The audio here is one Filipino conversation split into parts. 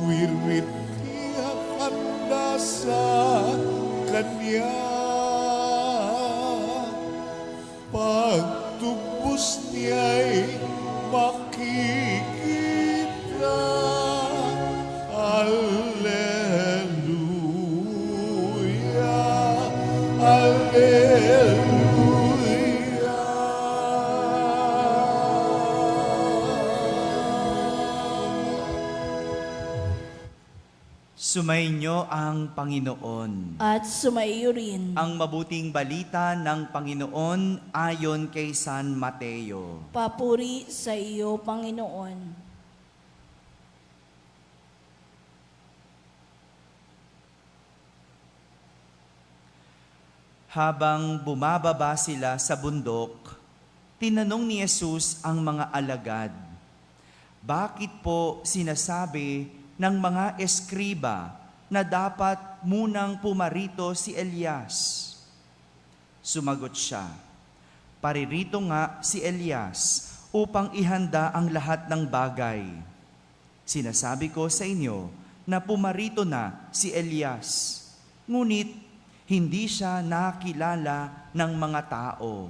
wirit niya handa sa Kanya. Pagtubos niya'y makikita. Alleluia, Alleluia. Sumainyo ang Panginoon. At sumaiyo rin. Ang mabuting balita ng Panginoon ayon kay San Mateo. Papuri sa iyo, Panginoon. Habang bumababa sila sa bundok, tinanong ni Jesus ang mga alagad, "Bakit po sinasabi ng mga eskriba na dapat munang pumarito si Elias?" Sumagot siya, "Paririto nga si Elias upang ihanda ang lahat ng bagay. Sinasabi ko sa inyo na pumarito na si Elias, ngunit hindi siya nakilala ng mga tao,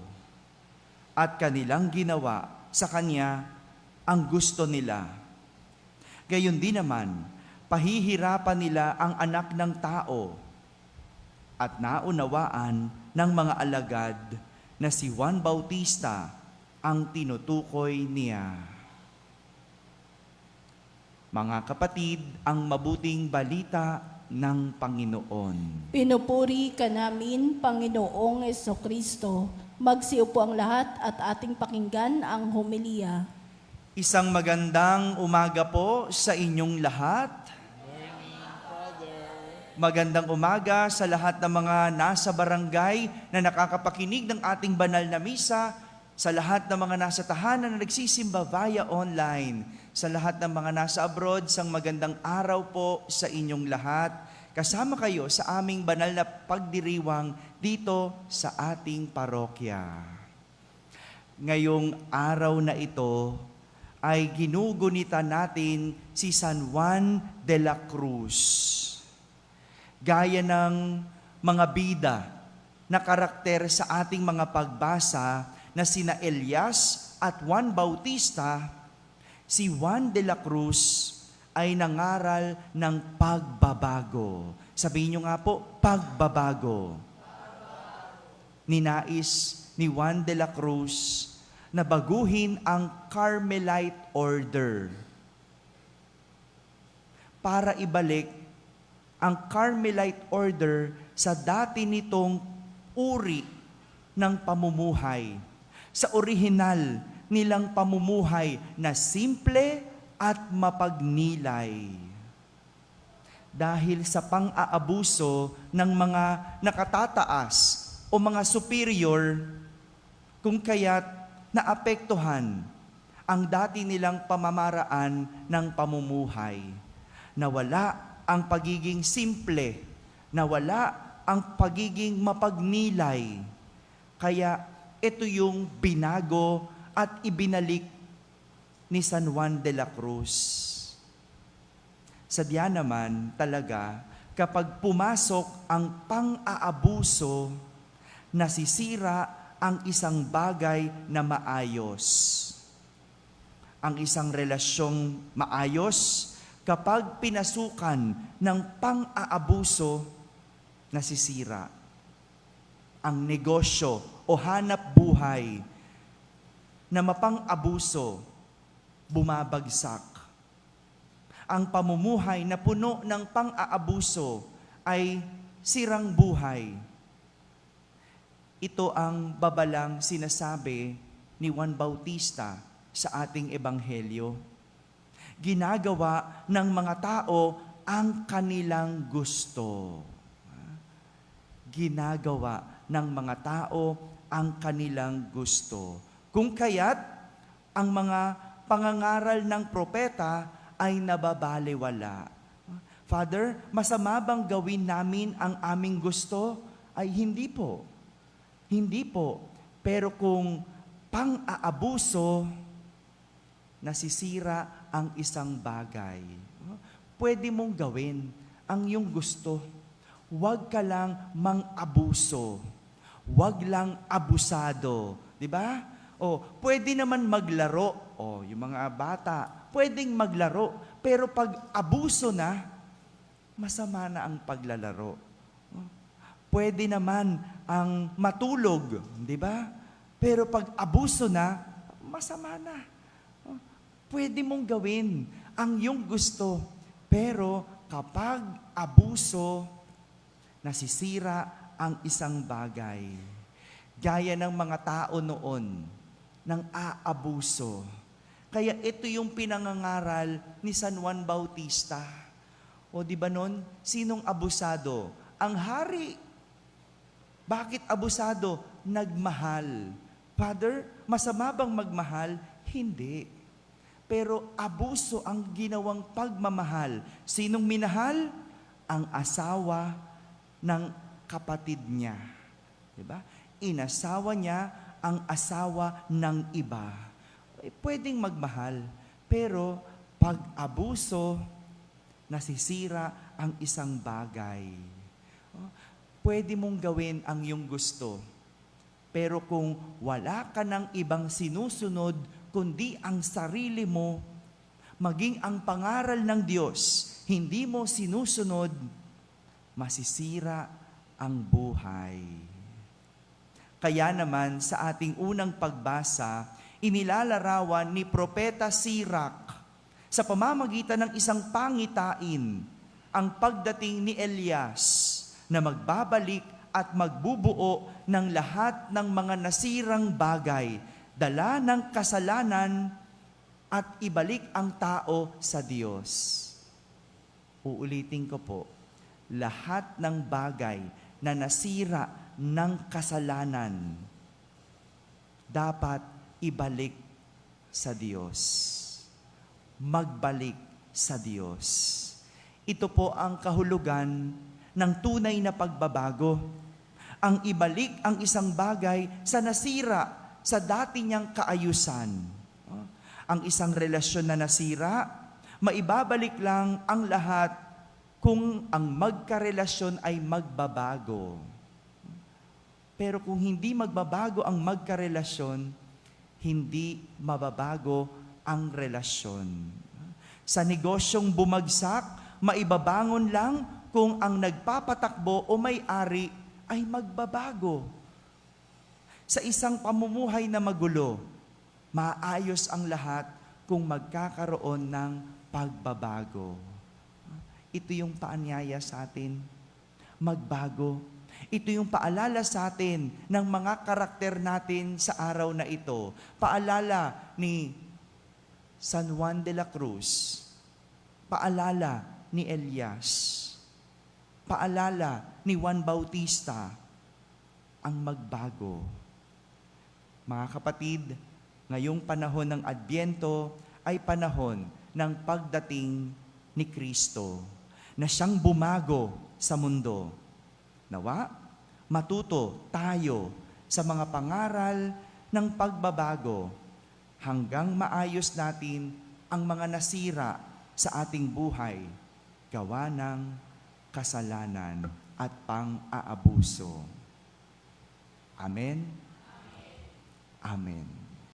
at kanilang ginawa sa kanya ang gusto nila. Gayon din naman, pahihirapan nila ang anak ng tao." At naunawaan ng mga alagad na si Juan Bautista ang tinutukoy niya. Mga kapatid, ang mabuting balita ng Panginoon. Pinupuri ka namin, Panginoong Jesucristo. Magsiupo ang lahat at ating pakinggan ang homilya. Isang magandang umaga po sa inyong lahat. Magandang umaga sa lahat ng mga nasa barangay na nakakapakinig ng ating banal na misa, sa lahat ng mga nasa tahanan na nagsisimba via online, sa lahat ng mga nasa abroad, sang magandang araw po sa inyong lahat. Kasama kayo sa aming banal na pagdiriwang dito sa ating parokya. Ngayong araw na ito ay ginugunita natin si San Juan de la Cruz. Gaya ng mga bida na karakter sa ating mga pagbasa na sina Elias at Juan Bautista, si Juan de la Cruz ay nangaral ng pagbabago. Sabihin nyo nga po, pagbabago. Ninais ni Juan de la Cruz na baguhin ang Carmelite order para ibalik ang Carmelite order sa dati nitong uri ng pamumuhay, sa orihinal nilang pamumuhay na simple at mapagnilay. Dahil sa pang-aabuso ng mga nakatataas o mga superior, kung kaya't naapektuhan ang dati nilang pamamaraan ng pamumuhay. Nawala ang pagiging simple, nawala ang pagiging mapagnilay. Kaya ito yung binago at ibinalik ni San Juan de la Cruz. Sadya naman talaga, kapag pumasok ang pang-aabuso, nasisira ang isang bagay na maayos. Ang isang relasyong maayos, kapag pinasukan ng pang-aabuso, nasisira. Ang negosyo o hanap buhay na mapang-abuso, bumabagsak. Ang pamumuhay na puno ng pang-aabuso ay sirang buhay. Ito ang babalang sinasabi ni Juan Bautista sa ating ebanghelyo. Ginagawa ng mga tao ang kanilang gusto. Ginagawa ng mga tao ang kanilang gusto. Kung kaya't ang mga pangangaral ng propeta ay nababalewala. Father, masama bang gawin namin ang aming gusto? Ay hindi po. Hindi po. Pero kung pang-aabuso, nasisira ang isang bagay. pwede mong gawin ang iyong gusto. Huwag ka lang mang-abuso. Huwag lang abusado. Di ba? O, pwede naman maglaro. O, yung mga bata, pwedeng maglaro. Pero pag abuso na, masama na ang paglalaro. Pwede naman ang matulog. Di ba? Pero pag abuso na, masama na. Pwede mong gawin ang iyong gusto. Pero kapag abuso, nasisira ang isang bagay. Gaya ng mga tao noon, ng aabuso. Kaya ito yung pinangangaral ni San Juan Bautista. O di ba nun, sinong abusado? Ang hari. Bakit abusado? Nagmahal. Father, masama bang magmahal? Hindi. Pero abuso ang ginawang pagmamahal. Sinong minahal? Ang asawa ng kapatid niya. Diba? Inasawa niya ang asawa ng iba. Pwedeng magmahal, pero pag abuso, nasisira ang isang bagay. Pwede mong gawin ang iyong gusto. Pero kung wala ka ng ibang sinusunod, kundi ang sarili mo, maging ang pangaral ng Diyos, hindi mo sinusunod, masisira ang buhay. Kaya naman sa ating unang pagbasa, inilalarawan ni Propeta Sirach sa pamamagitan ng isang pangitain ang pagdating ni Elias na magbabalik at magbubuo ng lahat ng mga nasirang bagay, dala ng kasalanan at ibalik ang tao sa Diyos. Uulitin ko po, lahat ng bagay na nasira ng kasalanan, dapat ibalik sa Diyos. Magbalik sa Diyos. Ito po ang kahulugan ng tunay na pagbabago. Ang ibalik ang isang bagay sa nasira, sa dati niyang kaayusan. Ang isang relasyon na nasira, maibabalik lang ang lahat kung ang magkarelasyon ay magbabago. Pero kung hindi magbabago ang magkarelasyon, hindi mababago ang relasyon. Sa negosyong bumagsak, maibabangon lang kung ang nagpapatakbo o may-ari ay magbabago. Sa isang pamumuhay na magulo, maayos ang lahat kung magkakaroon ng pagbabago. Ito yung paanyaya sa atin, magbago. Ito yung paalala sa atin ng mga karakter natin sa araw na ito. Paalala ni San Juan de la Cruz. Paalala ni Elias. Paalala ni Juan Bautista. Ang magbago. Mga kapatid, ngayong panahon ng Adbyento ay panahon ng pagdating ni Kristo na siyang bumago sa mundo. Nawa, matuto tayo sa mga pangaral ng pagbabago hanggang maayos natin ang mga nasira sa ating buhay gawa ng kasalanan at pang-aabuso. Amen? Amen.